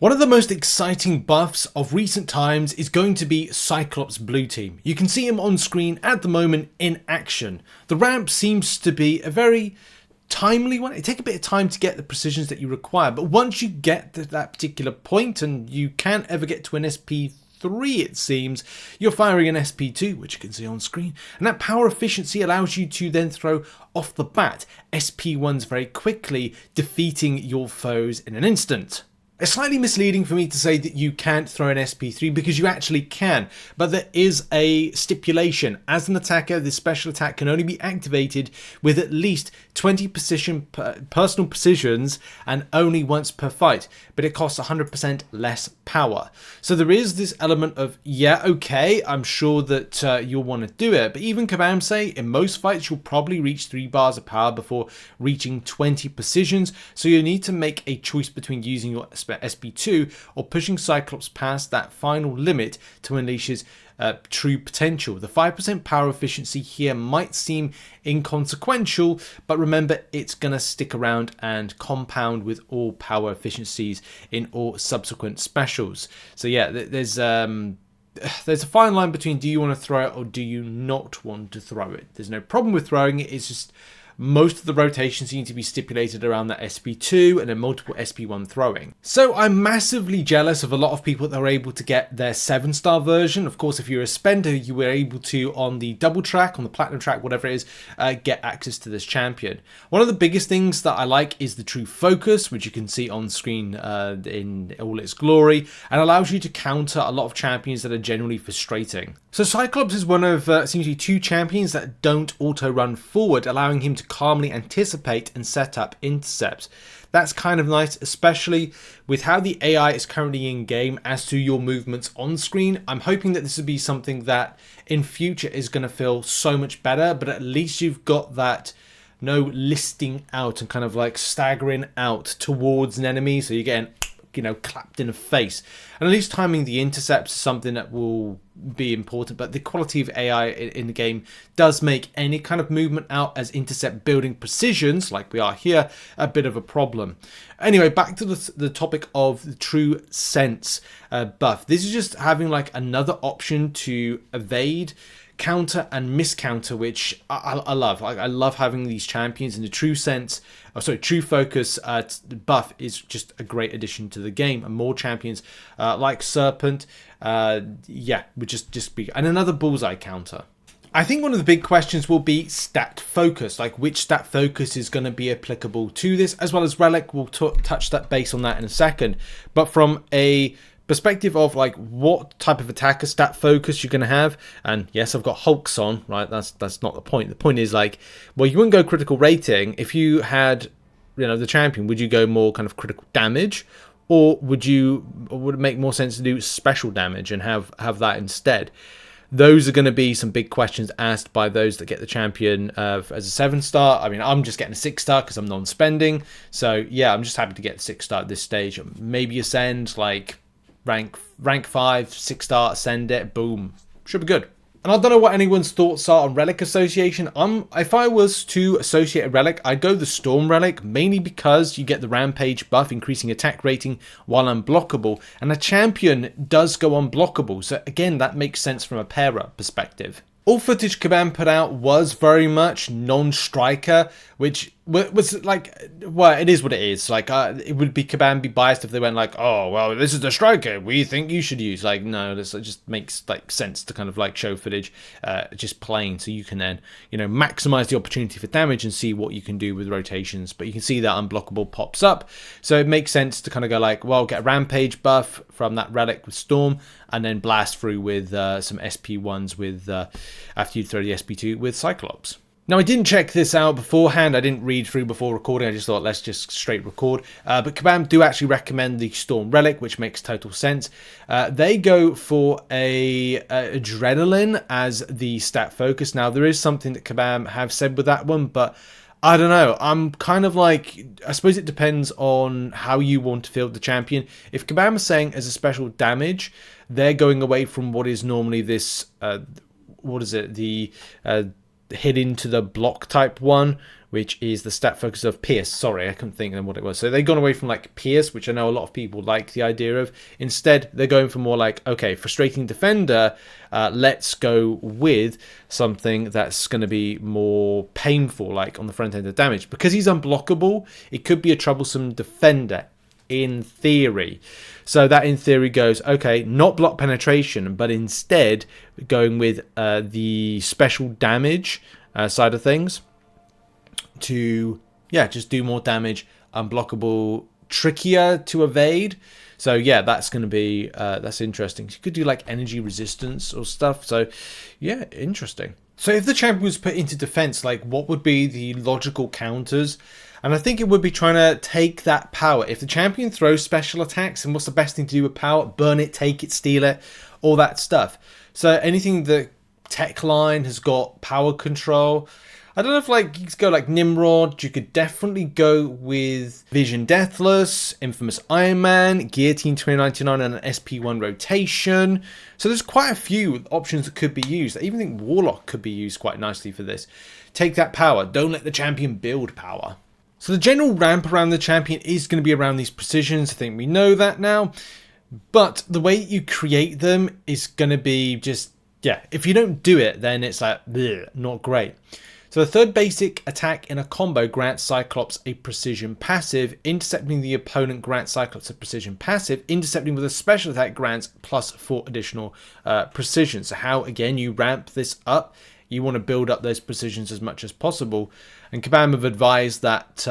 One of the most exciting buffs of recent times is going to be Cyclops blue team. You can see him on screen at the moment in action. The ramp seems to be a very timely one. It takes a bit of time to get the precisions that you require, but once you get to that particular point, and you can't ever get to an SP3 it seems, you're firing an SP2, which you can see on screen, and that power efficiency allows you to then throw off the bat SP1s very quickly, defeating your foes in an instant. It's slightly misleading for me to say that you can't throw an SP3 because you actually can, but there is a stipulation. As an attacker, this special attack can only be activated with at least 20 personal precisions and only once per fight, but it costs 100% less power. So there is this element of, yeah, okay, I'm sure that you'll want to do it, but even Kabam say in most fights you'll probably reach 3 bars of power before reaching 20 precisions, so you need to make a choice between using your SP2 or pushing Cyclops past that final limit to unleash his true potential. The 5% power efficiency here might seem inconsequential, but remember it's going to stick around and compound with all power efficiencies in all subsequent specials. So yeah, there's a fine line between do you want to throw it or do you not want to throw it. There's no problem with throwing it, it's just most of the rotations need to be stipulated around that SP2 and then multiple SP1 throwing. So I'm massively jealous of a lot of people that are able to get their 7-star version. Of course, if you're a spender, you were able to, on the double track, on the platinum track, whatever it is, get access to this champion. One of the biggest things that I like is the true focus, which you can see on screen in all its glory, and allows you to counter a lot of champions that are generally frustrating. So Cyclops is one of seems to be 2 champions that don't auto-run forward, allowing him to calmly anticipate and set up intercepts. That's kind of nice, especially with how the AI is currently in game as to your movements on screen. I'm hoping that this will be something that in future is going to feel so much better, but at least you've got that no listing out and kind of like staggering out towards an enemy, so you're getting, you know, clapped in the face. And at least timing the intercepts is something that will be important, but the quality of AI in the game does make any kind of movement out as intercept building precisions, like we are here, a bit of a problem. Anyway, back to the topic of the true sense buff. This is just having like another option to evade, counter and miscounter, which I love. I love having these champions in the true sense. True focus buff is just a great addition to the game, and more champions like Serpent, yeah, would just be, and another bullseye counter. I think one of the big questions will be stat focus, like which stat focus is going to be applicable to this, as well as Relic. We'll touch that base on that in a second, but from a perspective of like what type of attacker stat focus you're going to have, and yes, I've got Hulks on, right? That's not the point. The point is like, well, you wouldn't go critical rating if you had, you know, the champion. Would you go more kind of critical damage, or would it make more sense to do special damage and have that instead? Those are going to be some big questions asked by those that get the champion as a 7-star. I mean, I'm just getting a 6-star because I'm non-spending, so yeah, I'm just happy to get the 6-star at this stage. Maybe ascend like rank 5, 6-star, ascend it, boom, should be good. And I don't know what anyone's thoughts are on Relic association. If I was to associate a Relic, I'd go the Storm Relic, mainly because you get the Rampage buff, increasing attack rating while unblockable, and a champion does go unblockable, so again, that makes sense from a pair-up perspective. All footage Kabam put out was very much non-striker, which was like, well, it is what it is. Like, it would be Kabam be biased if they went like, oh, well, this is the striker we think you should use. Like, no, this just makes like sense to kind of like show footage just playing, so you can then, you know, maximize the opportunity for damage and see what you can do with rotations. But you can see that unblockable pops up, so it makes sense to kind of go like, well, get a Rampage buff from that Relic with Storm, and then blast through with some SP1s with after you throw the SP2 with Cyclops. Now, I didn't check this out beforehand. I didn't read through before recording. I just thought, let's just straight record. But Kabam do actually recommend the Storm Relic, which makes total sense. They go for a Adrenaline as the stat focus. Now, there is something that Kabam have said with that one, but I don't know. I'm kind of like, I suppose it depends on how you want to field the champion. If Kabam is saying as a special damage, they're going away from what is normally this, what is it? The hit into the block type one, which is the stat focus of Pierce. Sorry, I couldn't think of what it was. So they've gone away from like Pierce, which I know a lot of people like the idea of. Instead, they're going for more like, okay, frustrating defender, let's go with something that's going to be more painful, like on the front end of damage. Because he's unblockable, it could be a troublesome defender in theory. So that in theory goes, okay, not block penetration, but instead going with the special damage side of things to, yeah, just do more damage, unblockable, trickier to evade. So yeah, that's going to be, that's interesting. You could do like energy resistance or stuff. So yeah, interesting. So if the champion was put into defense, like what would be the logical counters? And I think it would be trying to take that power. If the champion throws special attacks, and what's the best thing to do with power? Burn it, take it, steal it, all that stuff. So anything that tech line has got power control. I don't know if like you could go like Nimrod. You could definitely go with Vision Deathless, Infamous Iron Man, Guillotine 2099, and an SP1 rotation. So there's quite a few options that could be used. I even think Warlock could be used quite nicely for this. Take that power. Don't let the champion build power. So the general ramp around the champion is going to be around these precisions. I think we know that now. But the way you create them is going to be just, yeah, if you don't do it, then it's like, bleh, not great. So the third basic attack in a combo grants Cyclops a precision passive. Intercepting the opponent grants Cyclops a precision passive. Intercepting with a special attack grants +4 additional precision. So how, again, you ramp this up. You want to build up those precisions as much as possible. And Kabam have advised that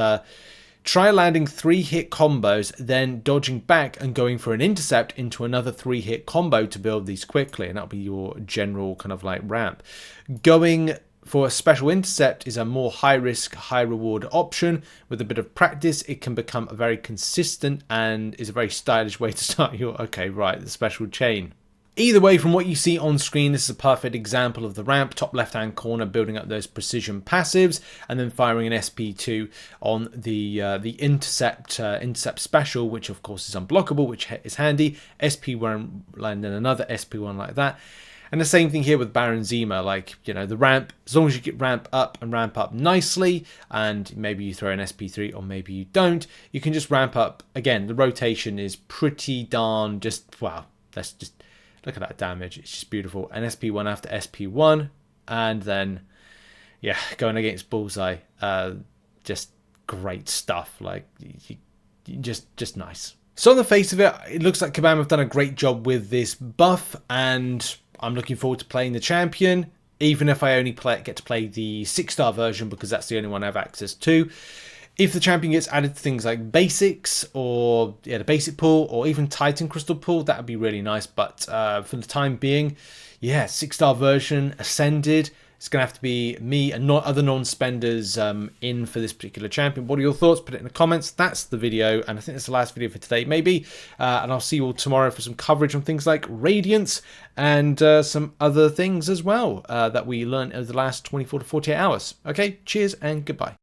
try landing 3-hit combos, then dodging back and going for an intercept into another 3-hit combo to build these quickly. And that'll be your general kind of like ramp. Going for a special intercept is a more high risk, high reward option. With a bit of practice, it can become a very consistent and is a very stylish way to start your, okay, right, the special chain. Either way, from what you see on screen, this is a perfect example of the ramp. Top left-hand corner, building up those precision passives, and then firing an SP2 on the intercept special, which of course is unblockable, which is handy. SP1 and then another SP1 like that. And the same thing here with Baron Zemo, like, you know, the ramp, as long as you get ramp up nicely, and maybe you throw an SP3 or maybe you don't, you can just ramp up. Again, the rotation is pretty darn just, wow, that's just, look at that damage. It's just beautiful. And SP1 after SP1. And then, yeah, going against Bullseye. Just great stuff. Like, just nice. So on the face of it, it looks like Kabam have done a great job with this buff. And I'm looking forward to playing the champion. Even if I only get to play the 6-star version, because that's the only one I have access to. If the champion gets added to things like basics or the basic pool or even Titan Crystal pool, that would be really nice. But for the time being, yeah, 6-star version ascended. It's going to have to be me and not other non-spenders in for this particular champion. What are your thoughts? Put it in the comments. That's the video, and I think that's the last video for today, maybe. And I'll see you all tomorrow for some coverage on things like Radiance and some other things as well that we learned over the last 24 to 48 hours. Okay, cheers and goodbye.